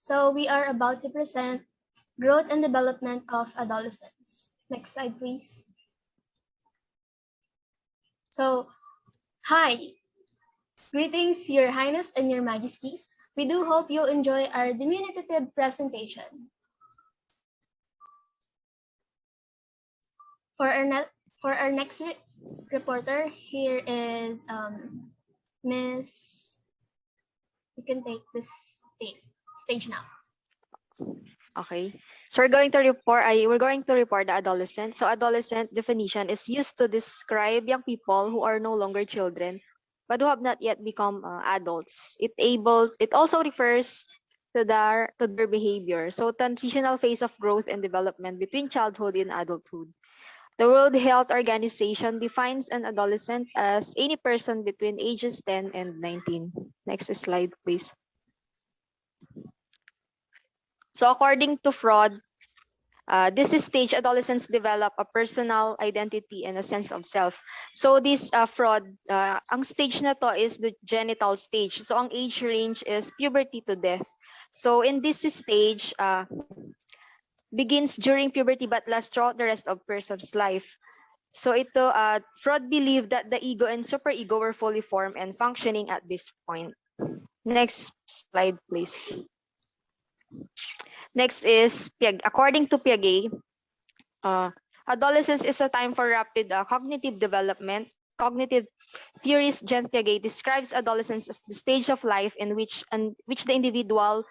So we are about to present growth and development of adolescence. Next slide, please. So, hi. Greetings, Your Highness and Your Majesties. We do hope you'll enjoy our diminutive presentation. For our next reporter, here is Miss. You can take this stage now. Okay. So we're going to report the adolescent. So adolescent definition is used to describe young people who are no longer children, but who have not yet become adults. It also refers to their behavior. So transitional phase of growth and development between childhood and adulthood. The World Health Organization defines an adolescent as any person between ages 10 and 19. Next slide, please. So according to Freud, this stage, adolescents develop a personal identity and a sense of self. So this Freud, ang stage na to is the genital stage. So ang age range is puberty to death. So in this stage, begins during puberty but lasts throughout the rest of person's life. So ito, Freud believed that the ego and superego were fully formed and functioning at this point. Next slide, please. Next is, according to Piaget, adolescence is a time for rapid cognitive development. Cognitive theorist Jean Piaget describes adolescence as the stage of life in which the individual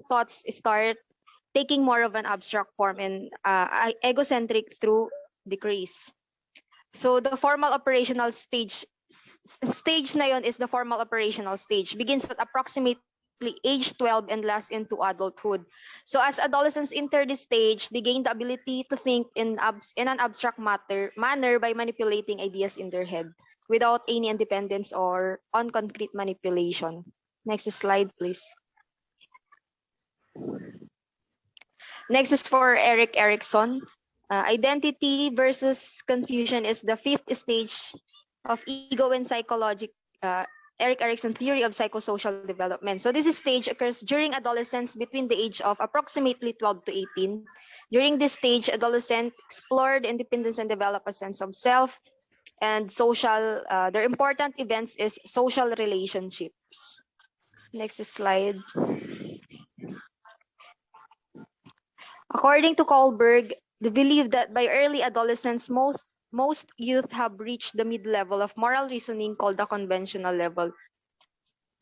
thoughts start taking more of an abstract form and egocentric through decrease. So the formal operational stage na yon is the formal operational stage. Begins at approximately age 12 and lasts into adulthood. So as adolescents enter this stage, they gain the ability to think in an abstract manner by manipulating ideas in their head without any independence or on concrete manipulation. Next slide, please. Next is for Erik Erikson. Identity versus confusion is the fifth stage of ego and Erik Erikson theory of psychosocial development. So this stage occurs during adolescence between the age of approximately 12 to 18. During this stage, adolescents explored independence and develop a sense of self and social. Their important events is social relationships. Next slide. According to Kohlberg, they believe that by early adolescence, most youth have reached the mid-level of moral reasoning called the conventional level.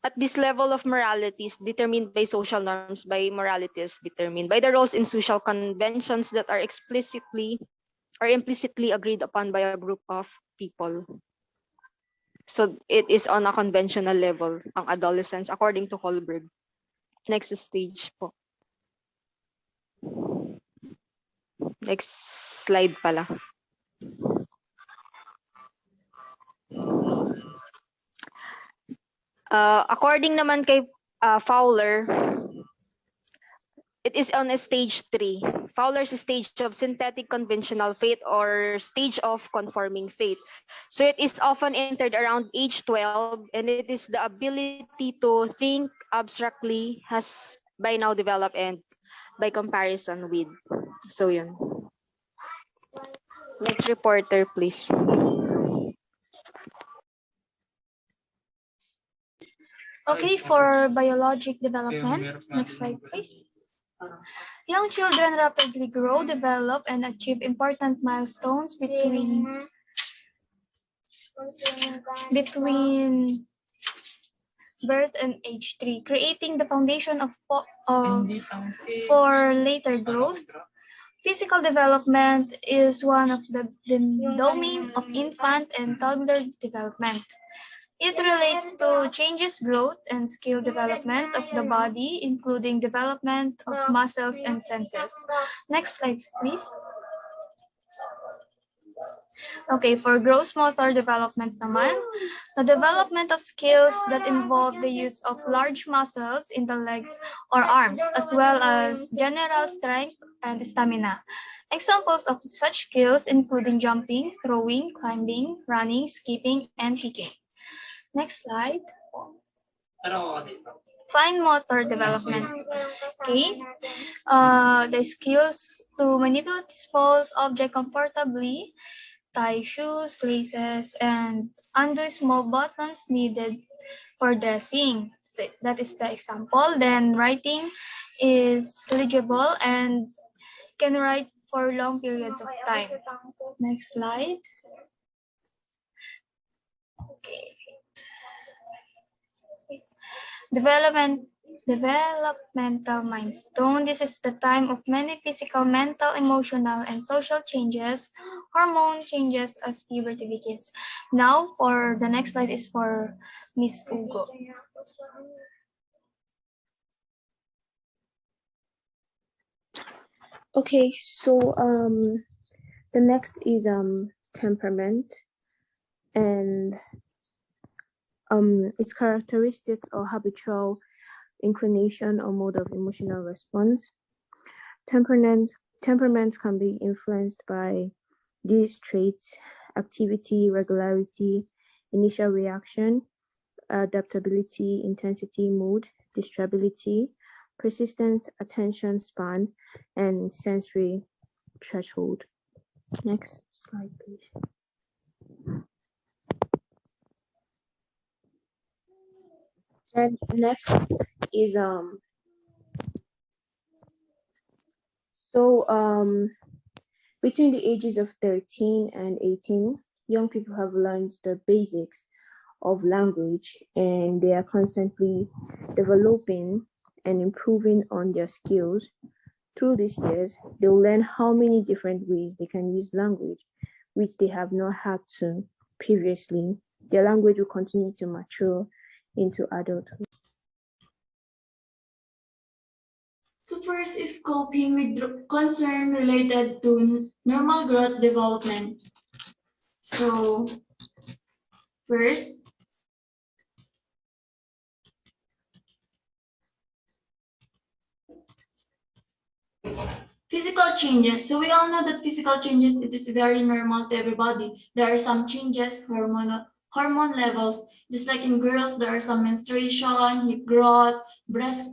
At this level of morality is determined by social norms, by morality is determined by the roles in social conventions that are explicitly or implicitly agreed upon by a group of people. So it is on a conventional level, ang adolescence, according to Kohlberg. Next stage po. Next slide pala. According naman kay Fowler, it is on a stage 3. Fowler's stage of synthetic conventional faith or stage of conforming faith. So it is often entered around age 12, and it is the ability to think abstractly has by now developed and by comparison with. So yun. Next reporter, please. Okay, for biologic development, next slide, please. Young children rapidly grow, develop, and achieve important milestones between birth and age 3, creating the foundation for later growth. Physical development is one of the domain of infant and toddler development. It relates to changes, growth, and skill development of the body, including development of muscles and senses. Next slide, please. Okay, for gross motor development naman, the development of skills that involve the use of large muscles in the legs or arms, as well as general strength and stamina. Examples of such skills including jumping, throwing, climbing, running, skipping, and kicking. Next slide. Fine motor development. Okay. The skills to manipulate, dispose object comfortably, tie shoes, laces, and undo small buttons needed for dressing. That is the example. Then writing is legible and can write for long periods of time. Next slide. Okay. Development Developmental milestone. This is the time of many physical, mental, emotional, and social changes, hormone changes as puberty begins. Now, for the next slide is for Miss Ugo. Okay, so the next is temperament and its characteristics or habitual inclination or mode of emotional response. Temperaments can be influenced by these traits: activity, regularity, initial reaction, adaptability, intensity, mood, distractibility, persistent attention span, and sensory threshold. Next slide, please. And next is between the ages of 13 and 18, young people have learned the basics of language and they are constantly developing and improving on their skills. Through these years, they'll learn how many different ways they can use language, which they have not had to previously. Their language will continue to mature into adulthood. So first is coping with concern related to normal growth development. So first, physical changes. So we all know that physical changes, it is very normal to everybody. There are some changes, hormone levels. Just like in girls, there are some menstruation, hip growth, breast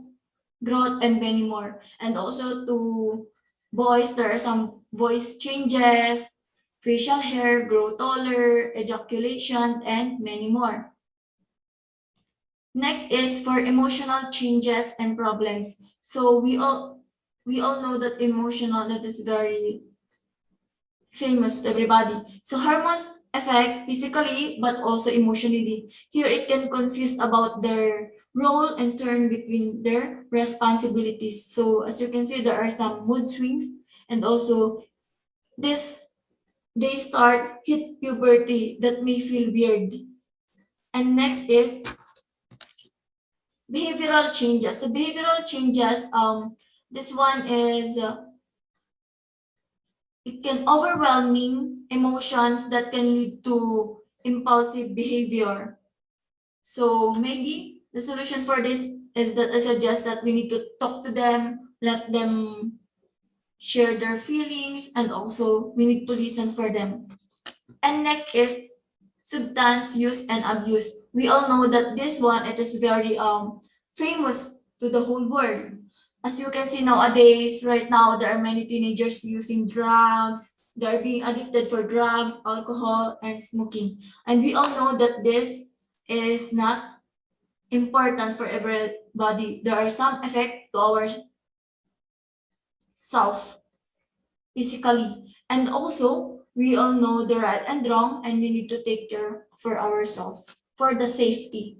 growth, and many more. And also to boys, there are some voice changes, facial hair, grow taller, ejaculation, and many more. Next is for emotional changes and problems. So we all know that emotional, that is very famous to everybody. So hormones affect physically but also emotionally. Here it can confuse about their role and turn between their responsibilities. So as you can see, there are some mood swings and also they start hit puberty that may feel weird. And next is behavioral changes. So behavioral changes, this one is it can overwhelming emotions that can lead to impulsive behavior. So maybe the solution for this is that I suggest that we need to talk to them, let them share their feelings, and also we need to listen for them. And next is substance use and abuse. We all know that this one, it is very famous to the whole world. As you can see nowadays, right now, there are many teenagers using drugs. They are being addicted for drugs, alcohol, and smoking. And we all know that this is not important for everybody. There are some effect to our self physically. And also, we all know the right and wrong, and we need to take care for ourselves for the safety.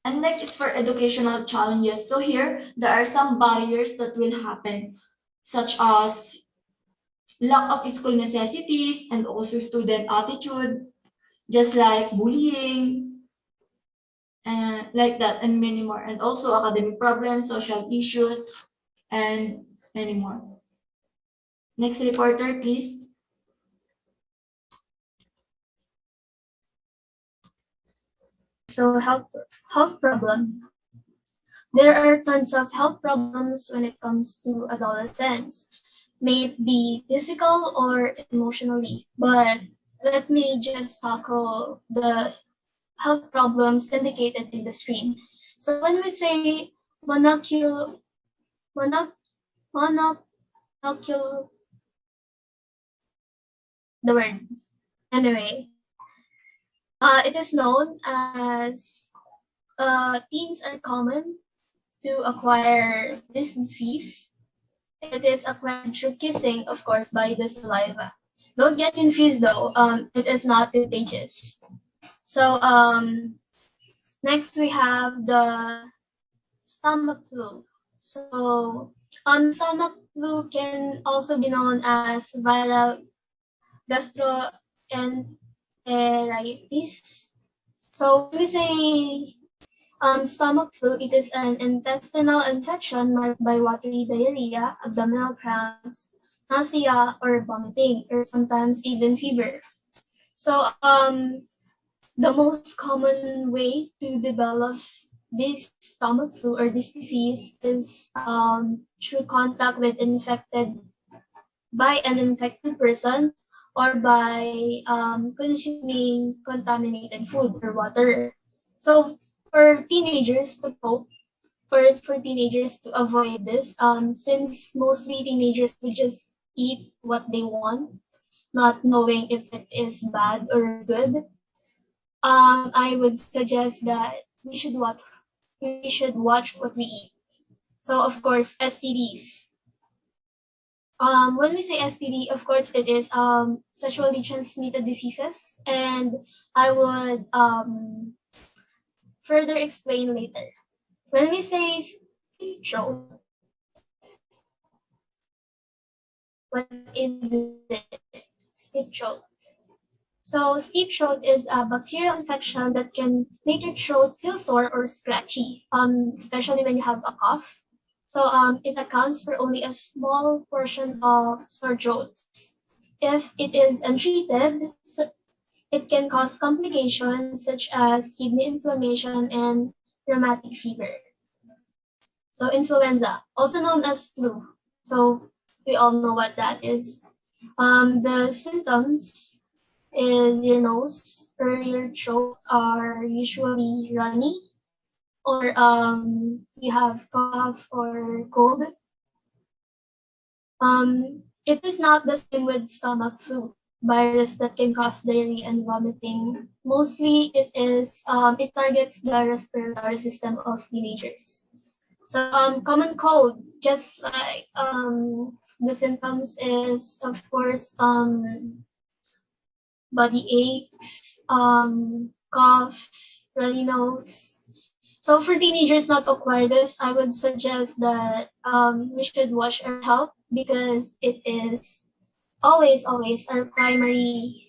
And next is for educational challenges. So here, there are some barriers that will happen, such as lack of school necessities and also student attitude, just like bullying, and like that, and many more. And also academic problems, social issues, and many more. Next reporter, please. So health problem. There are tons of health problems when it comes to adolescence, may it be physical or emotionally. But let me just tackle the health problems indicated in the screen. So when we say monocular monoc monocule the word. Anyway, it is known as teens are common to acquire this disease. It is acquired through kissing, of course, by the saliva. Don't get confused though. It is not contagious. So next we have the stomach flu. So stomach flu can also be known as viral gastroenteritis. So when we say stomach flu, it is an intestinal infection marked by watery diarrhea, abdominal cramps, nausea, or vomiting, or sometimes even fever. So the most common way to develop this stomach flu or this disease is through contact with by an infected person or by consuming contaminated food or water. So for teenagers to cope, for teenagers to avoid this, since mostly teenagers would just eat what they want, not knowing if it is bad or good, I would suggest that we should watch what we eat. So of course, STDs. When we say STD, of course, it is sexually transmitted diseases, and I would further explain later. When we say steep throat, what is it? Steep throat. So steep throat is a bacterial infection that can make your throat feel sore or scratchy, especially when you have a cough. So it accounts for only a small portion of sore throats. If it is untreated, so it can cause complications such as kidney inflammation and rheumatic fever. So influenza, also known as flu. So we all know what that is. The symptoms is your nose or your throat are usually runny, or you have cough or cold. It is not the same with stomach flu virus that can cause diarrhea and vomiting. Mostly it targets the respiratory system of teenagers. So common cold, just like the symptoms is of course body aches, cough, runny nose. So for teenagers not to acquire this, I would suggest that we should watch our health because it is always our primary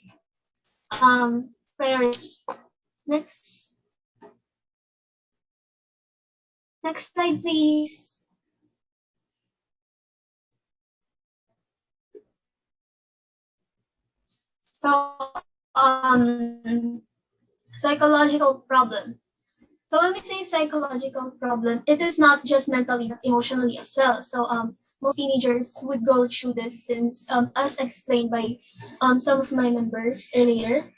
priority. Next, next slide, please. So psychological problem. So when we say psychological problem, it is not just mentally but emotionally as well. So most teenagers would go through this since, as explained by some of my members earlier,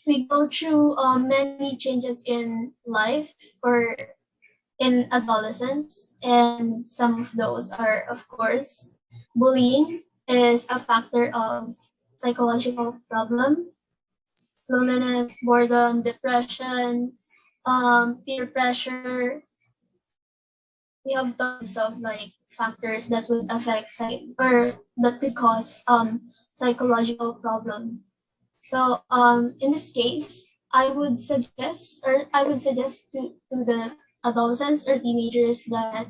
we go through many changes in life or in adolescence, and some of those are, of course, bullying is a factor of psychological problem, loneliness, boredom, depression, peer pressure. We have tons of like factors that would affect or that could cause psychological problem. So in this case, I would suggest to the adolescents or teenagers that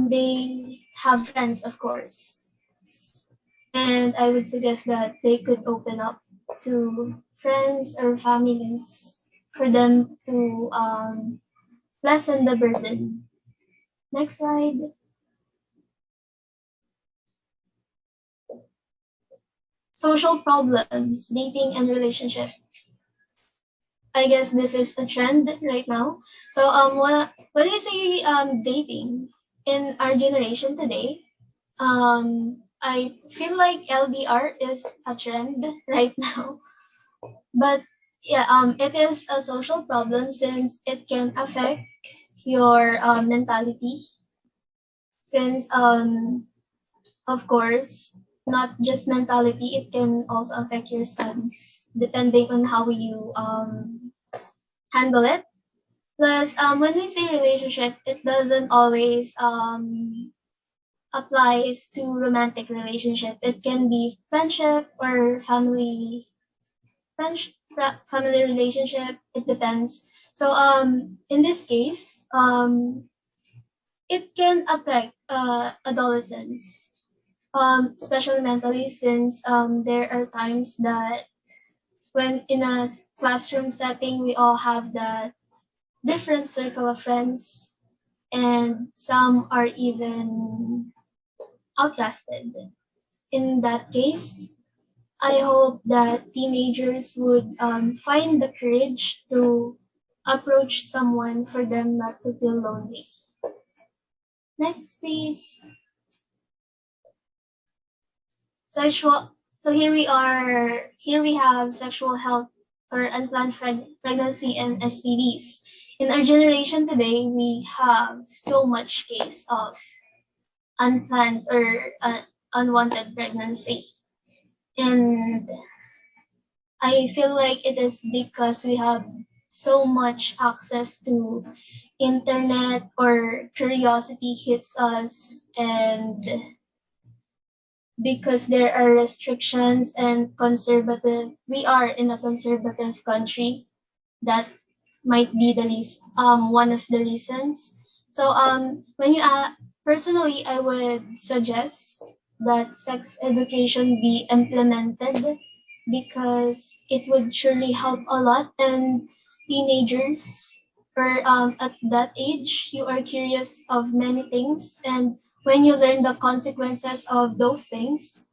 they have friends, of course, and I would suggest that they could open up to friends or families for them to lessen the burden. Next slide. Social problems, dating and relationship. I guess this is a trend right now. So when we say dating in our generation today, I feel like LDR is a trend right now. But yeah, it is a social problem since it can affect your mentality, since of course, not just mentality, it can also affect your studies depending on how you handle it. Plus, when we say relationship, it doesn't always applies to romantic relationship. It can be friendship or family relationship. It depends. So in this case, it can affect adolescents, especially mentally, since there are times that when in a classroom setting, we all have that different circle of friends, and some are even outcasted. In that case, I hope that teenagers would find the courage to approach someone for them not to feel lonely. Next, please. Sexual. So here we have sexual health or unplanned pregnancy and STDs. In our generation today, we have so much case of unplanned or unwanted pregnancy. And I feel like it is because we have so much access to internet, or curiosity hits us, and because there are restrictions and conservative, we are in a conservative country. That might be the reason, one of the reasons. So when you personally, I would suggest that sex education be implemented, because it would surely help a lot. And teenagers, or at that age, you are curious of many things, and when you learn the consequences of those things,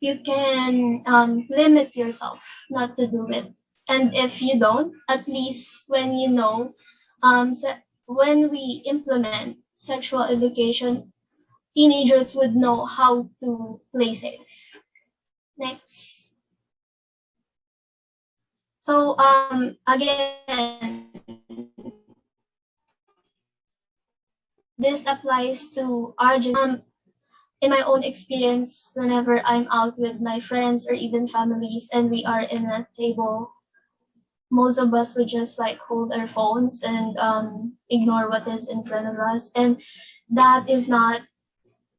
you can limit yourself not to do it. And if you don't, at least when you know, when we implement sexual education, teenagers would know how to play safe. Next. So again, this applies to our in my own experience, whenever I'm out with my friends or even families and we are in a table, most of us would just like hold our phones and ignore what is in front of us. And that is not,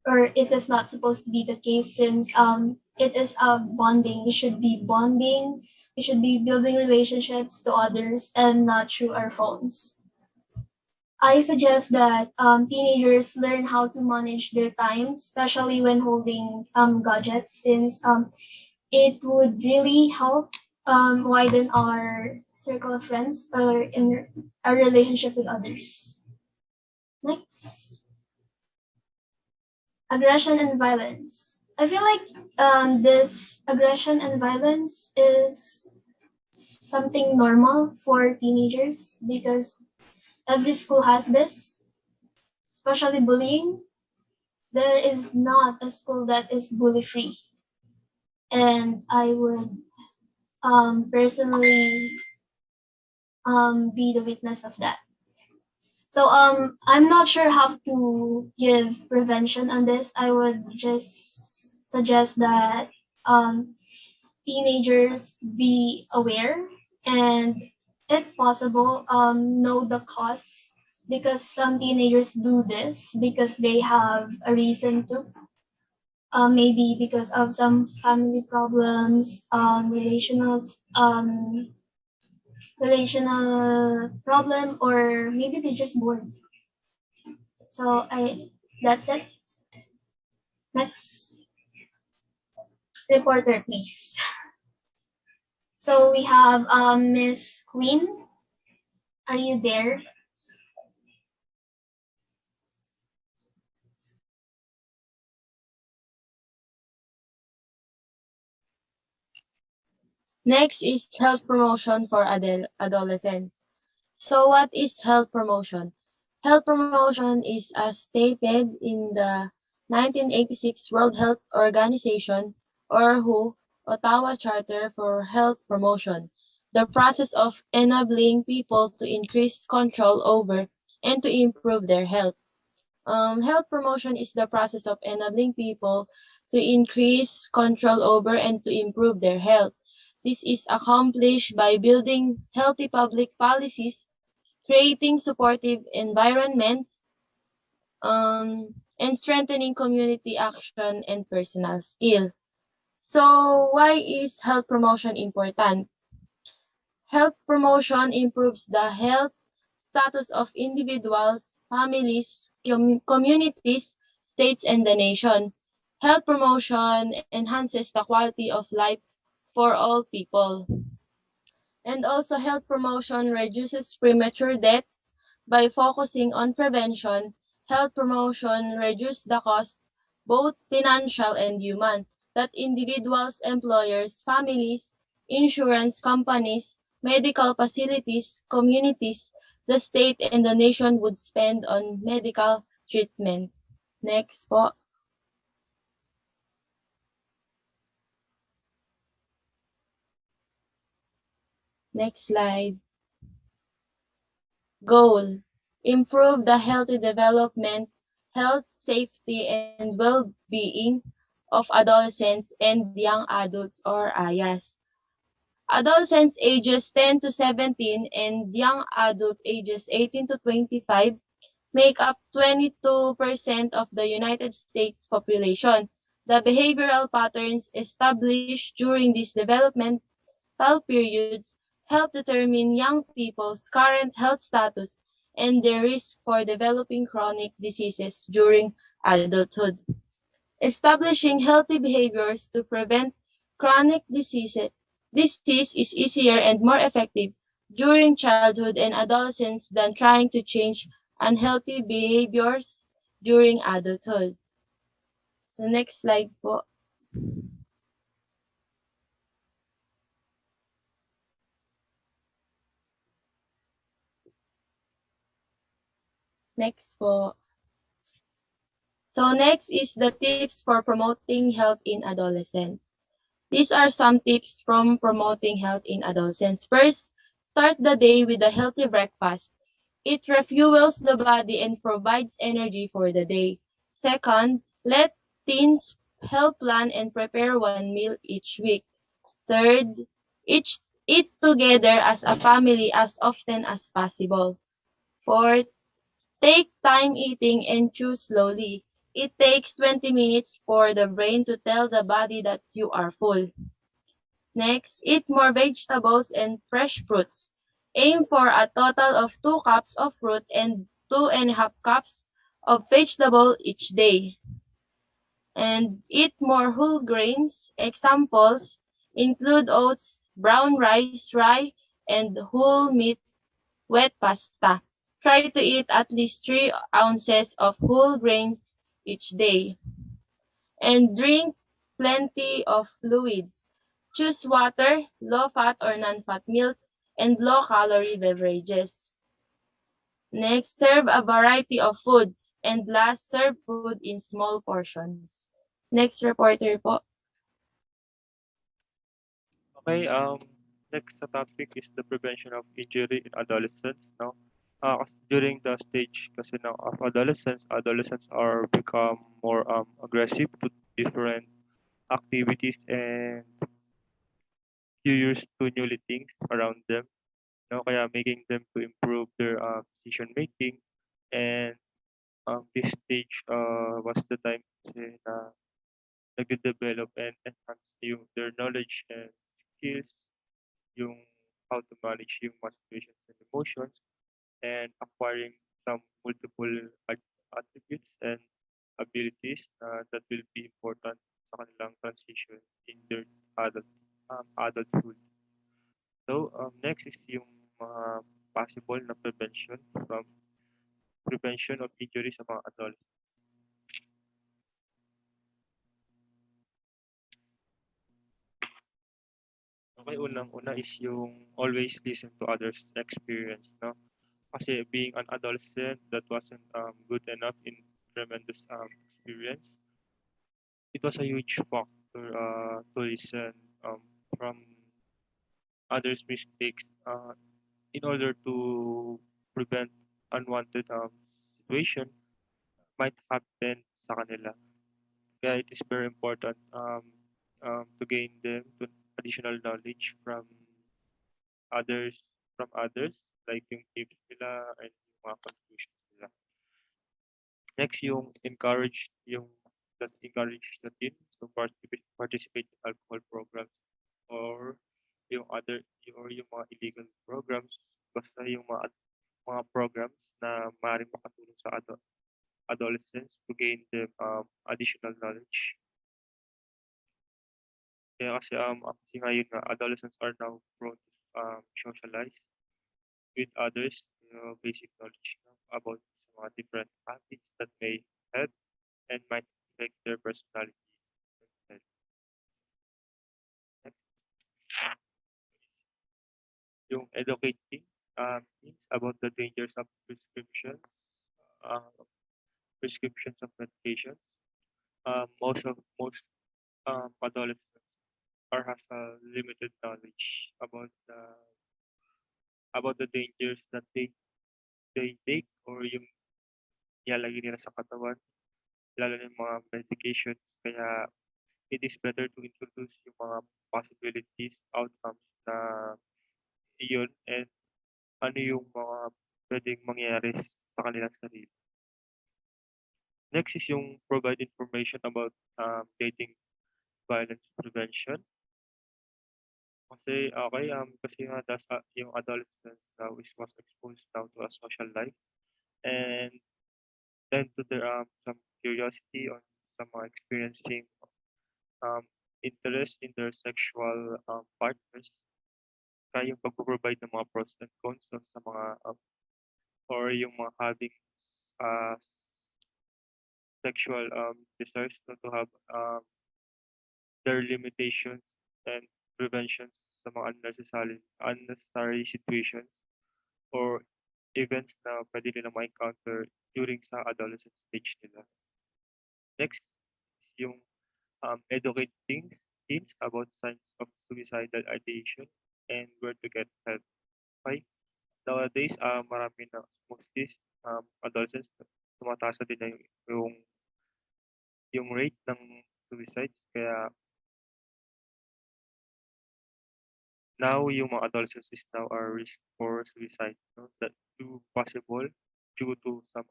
or it is not supposed to be the case, since it is a bonding. We should be bonding. We should be building relationships to others and not through our phones. I suggest that teenagers learn how to manage their time, especially when holding gadgets, since it would really help widen our circle of friends or in our relationship with others. Next, aggression and violence. I feel like this aggression and violence is something normal for teenagers, because every school has this, especially bullying. There is not a school that is bully free. And I would personally be the witness of that. So I'm not sure how to give prevention on this. I would just suggest that teenagers be aware, and if possible, know the cause, because some teenagers do this because they have a reason to. Maybe because of some family problems, relational problem, or maybe they're just bored. So that's it. Next reporter, please. So we have Miss Queen. Are you there? Next is health promotion for adolescents. So what is health promotion? Health promotion is as stated in the 1986 World Health Organization, or WHO, Ottawa Charter for Health Promotion, the process of enabling people to increase control over and to improve their health. Health promotion is the process of enabling people to increase control over and to improve their health. This is accomplished by building healthy public policies, creating supportive environments, and strengthening community action and personal skill. So, why is health promotion important? Health promotion improves the health status of individuals, families, communities, states, and the nation. Health promotion enhances the quality of life for all people. And also, health promotion reduces premature deaths by focusing on prevention. Health promotion reduces the cost, both financial and human, that individuals, employers, families, insurance companies, medical facilities, communities, the state, and the nation would spend on medical treatment. Next po. Next slide. Goal: improve the healthy development, health, safety, and well-being of adolescents and young adults or AYAs. Adolescents ages 10 to 17 and young adult ages 18 to 25 make up 22% of the United States population. The behavioral patterns established during these developmental periods help determine young people's current health status and their risk for developing chronic diseases during adulthood. Establishing healthy behaviors to prevent chronic disease is easier and more effective during childhood and adolescence than trying to change unhealthy behaviors during adulthood. So next slide po. Next po. So next is the tips for promoting health in adolescence. These are some tips from promoting health in adolescence. First, start the day with a healthy breakfast. It refuels the body and provides energy for the day. Second, let teens help plan and prepare one meal each week. Third, each eat together as a family as often as possible. Fourth, take time eating and chew slowly. It takes 20 minutes for the brain to tell the body that you are full. Next, eat more vegetables and fresh fruits. Aim for a total of 2 cups of fruit and 2.5 cups of vegetable each day. And eat more whole grains. Examples include oats, brown rice, rye, and whole meat wet pasta. Try to eat at least 3 ounces of whole grains each day. And drink plenty of fluids. Choose water, low-fat or non-fat milk, and low-calorie beverages. Next, serve a variety of foods. And last, serve food in small portions. Next, reporter po. Okay, next sa topic is the prevention of injury in adolescents. No, during the stage kasi now of adolescence, adolescents are become more aggressive to different activities and curious to new things around them. No, kaya making them to improve their decision making and this stage was the time kasi na nagde-develop and enhance yung their knowledge and skills yung how to manage yung mga situations and emotions and acquiring some multiple attributes and abilities that will be important sa kanilang transition in their adulthood. So, next is yung mga possible na prevention of injury sa mga adults. Okay, unang-una is yung always listen to others' experience, no? Kasi being an adolescent that wasn't good enough in tremendous experience, it was a huge factor to listen from others' mistakes in order to prevent unwanted situation might happen sa kanila. Kaya it is very important to gain them to additional knowledge others others like yung tips nila and yung mga conclusions nila. Next, that encourage the teen to participate in alcohol programs or yung mga illegal programs, basta yung mga programs na maaaring makatulong sa adolescents to gain them additional knowledge. Kaya kasi ngayon nga adolescents are now prone to socialize with others, basic knowledge about sa mga different habits that may help and might affect their personality. Next, yung educating teens about the dangers of uh, prescriptions of medications. Most adolescents are has a limited knowledge about the dangers that they take or yung nilalagay nila sa katawan, lalo na yung mga medications. Kaya it is better to introduce yung mga possibilities, outcomes na iyon and ano yung mga pwedeng mangyari sa kanilang sarili. Next is yung provide information about dating violence prevention. Kasi nga yung adolescents now is was exposed now to a social life and tend to their some curiosity on some experiencing um, interest in their sexual partners. Kaya yung pag-provide ng mga pros and cons sa mga or yung mga having uh, sexual desires to have their limitations and preventions sa mga unnecessary situations or events na pwede nila ma-encounter during sa adolescent stage nila. Next, yung educate teens about signs of suicidal ideation and where to get help. Okay? Nowadays, marami na mostly adolescents tumataas na din na yung rate ng suicide. Kaya now yung mga adolescents is now are risk for suicide. No? That too possible due to some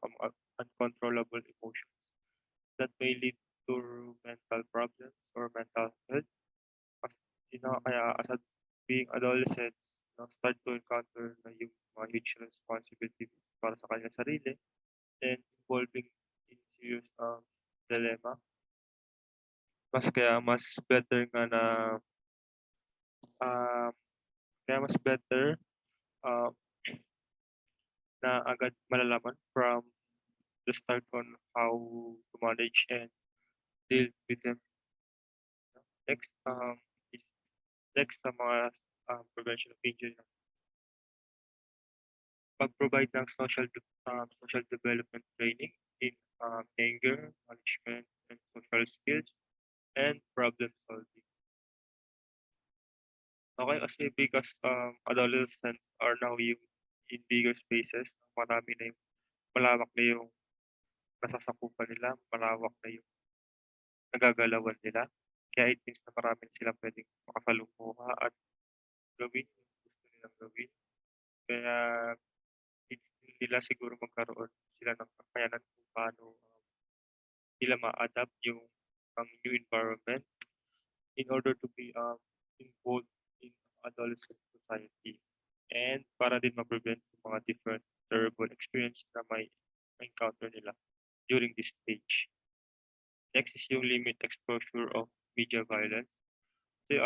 uncontrollable emotions that may lead to mental problems or mental health. Kaya as being adolescents, start to encounter na yung mga huge responsibility para sa kanyang sarili and involving in serious dilemma. Mas better nga na uh, kaya mas better uh, na agad malalaman from the start on how to manage and deal with them. Next, is next sa mga prevention of injury. Pag-provide ng social development training in anger management and social skills and problem solving. Okay, kasi because adolescents are now in bigger spaces, malawak na yung nasasakupan nila, malawak na yung nagagalawan nila. Kaya it means na marami silang pwedeng makasalumuha at gawin yung gusto nilang gawin. Kaya hindi nila siguro magkaroon sila ng kakayanan kung paano nila ma-adapt yung new environment in order to be involved in adolescent society and para din ma-prevent yung mga different terrible experience na may encounter nila during this stage. Next is yung limit exposure of media violence. So,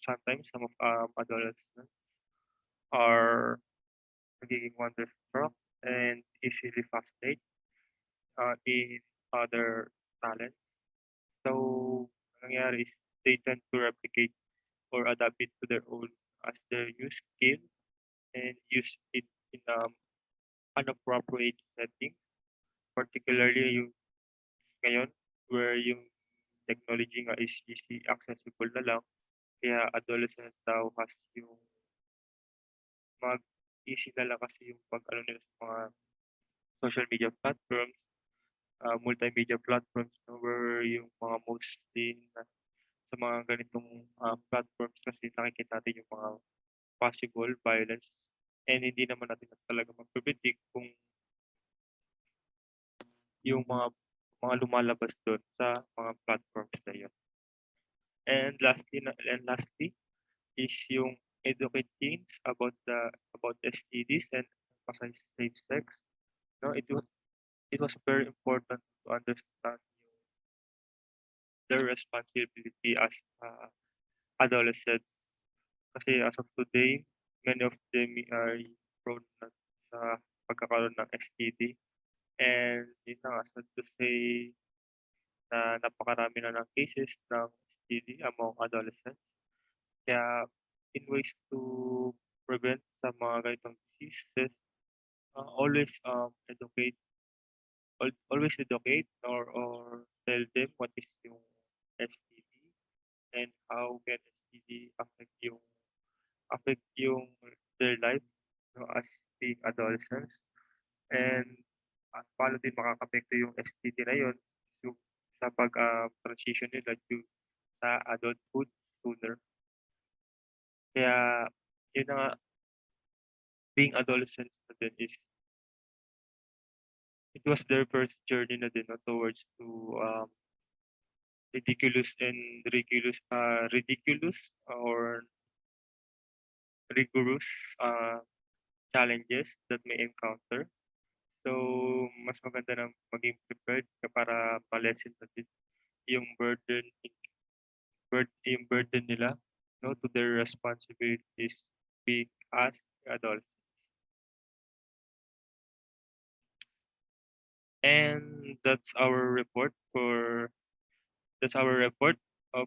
sometimes some of adolescents are nagiging wonderstruck and easily fascinated in other talents. So, nangyayari is they tend to replicate or adapt it to their own as their new skill and use it in inappropriate setting, particularly yung ngayon where yung technology nga is easy accessible na lang. Kaya adolescents now has yung easy na lang kasi yung pag-ano nila sa mga social media platforms, multimedia platforms, no, where yung mga mostly na sa mga ganitong platforms kasi nakikita natin yung mga possible violence and hindi naman natin talaga magpipredict kung yung mga lumalabas doon sa mga platforms na yun. And lastly is yung educate teens about STDs and emphasize safe sex. No, it was very important to understand their responsibility as adolescents. Kasi as of today, many of them are prone na sa pagkakaroon ng STD. And yun na nga, sad to say na napakarami na ng cases ng STD among adolescents. Kaya in ways to prevent sa mga ganitong diseases, always always educate or tell them what is yung STD and how can STD affect yung their life, no, as being adolescents, and paano din makakapekto yung STD na yun yung sa pag transition nila sa adulthood sooner. Kaya yun na nga, being adolescents na din is it was their first journey na din, no, towards to ridiculous or rigorous challenges that may encounter. So, mas maganda na maging prepared ka para ma-lessen natin yung burden nila, no, to their responsibilities being as adults. And that's our report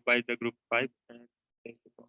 by the group 5. And thank you po.